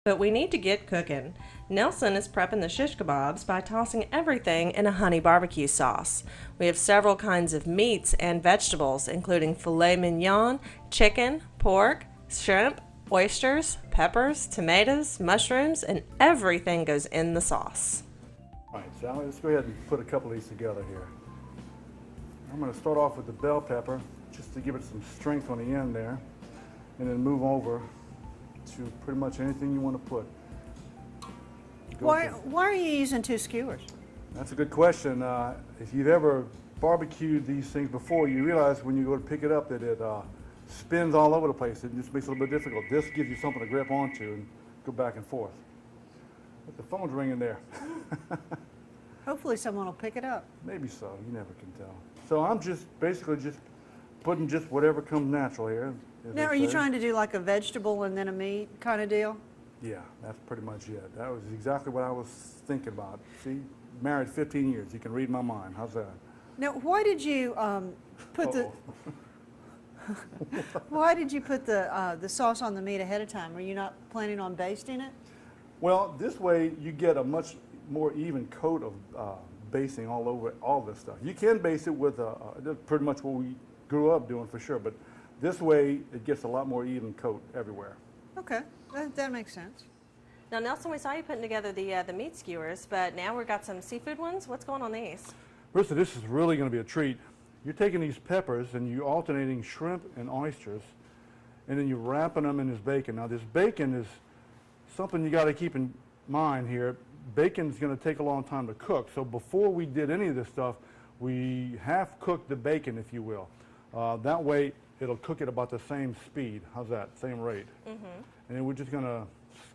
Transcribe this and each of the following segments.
But we need to get cooking. Nelson is prepping the shish kebabs by tossing everything in a honey barbecue sauce. We have several kinds of meats and vegetables, including filet mignon, chicken, pork, shrimp, oysters, peppers, tomatoes, mushrooms, and everything goes in the sauce. All right, Sally, let's go ahead and put a couple of these together here. I'm going to start off with the bell pepper, just to give it some strength on the end there, and then move over to pretty much anything you want to put. Why are you using two skewers? That's a good question. If you've ever barbecued these things before, you realize when you go to pick it up that it spins all over the place. It just makes it a little bit difficult. This gives you something to grip onto and go back and forth. But the phone's ringing there. Hopefully someone will pick it up. Maybe so. You never can tell. So I'm just basically just putting just whatever comes natural here. Now, are you trying to do like a vegetable and then a meat kind of deal? Yeah, that's pretty much it. That was exactly what I was thinking about. See, married 15 years. You can read my mind. How's that? Now, why did you put the why did you put the sauce on the meat ahead of time? Were you not planning on basting it? Well, this way you get a much more even coat of basting all over all this stuff. You can baste it with that's pretty much what we grew up doing for sure, but this way it gets a lot more even coat everywhere. Okay, that makes sense. Now, Nelson, we saw you putting together the meat skewers, but now we've got some seafood ones. What's going on these? Marissa, this is really going to be a treat. You're taking these peppers and you're alternating shrimp and oysters, and then you're wrapping them in this bacon. Now, this bacon is something you got to keep in mind here. Bacon's going to take a long time to cook, so before we did any of this stuff, we half cooked the bacon, if you will. That way, it'll cook at about the same speed. How's that? Same rate. Mm-hmm. And then we're just going to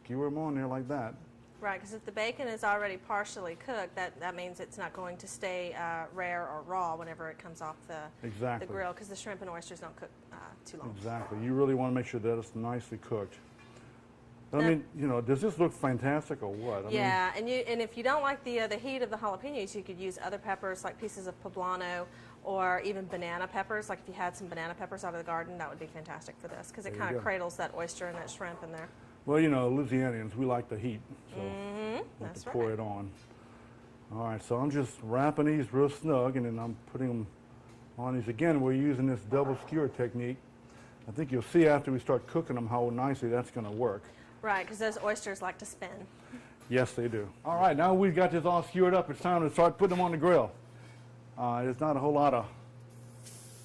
skewer them on there like that. Right, because if the bacon is already partially cooked, that means it's not going to stay rare or raw whenever it comes off the grill, because the shrimp and oysters don't cook too long. Exactly. You really want to make sure that it's nicely cooked. But I mean, you know, does this look fantastic or what? Yeah, and if you don't like the heat of the jalapenos, you could use other peppers like pieces of poblano or even banana peppers. Like if you had some banana peppers out of the garden, that would be fantastic for this because it kind of cradles that oyster and that shrimp in there. Well, you know, Louisianians, we like the heat, so That's pour it on. All right, so I'm just wrapping these real snug, and then I'm putting them on these. Again, we're using this double skewer technique. I think you'll see after we start cooking them how nicely that's going to work. Right, because those oysters like to spin. Yes, they do. All right, now we've got this all skewered up. It's time to start putting them on the grill. There's not a whole lot of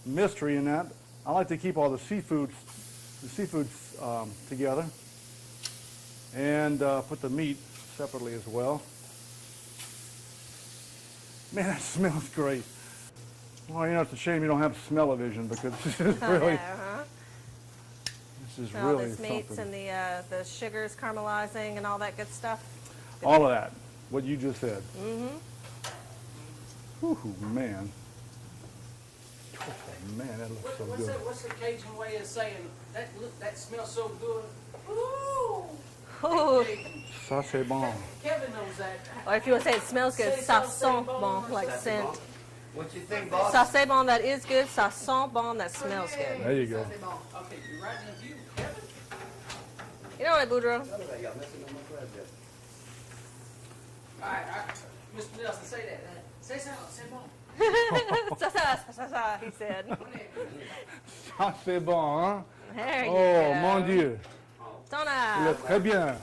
mystery in that. I like to keep all the seafoods together, and put the meat separately as well. Man, that smells great. Well, you know, it's a shame you don't have smell-o-vision because this is really, this is all really these meats something. and the sugars caramelizing and all that good stuff. All of that, what you just said. Mm-hmm. Whew, man. Oh, man, that looks so good. What's the Cajun way of saying that smells so good? Ooh! Ooh. Ça c'est bon. Kevin knows that. Or if you want to say it smells good, ça sent bon, like scent. What you think, boss? Ça c'est bon, that is good. Ça sent bon, that smells good. There you go. Okay, you're writing a view, Kevin. You know what, Boudreaux? All right, Mr. Nelson, say that. Say bon. Ça, he said. Ça c'est bon, hein? There you Oh, go. mon Dieu. Donna. Il est très bien.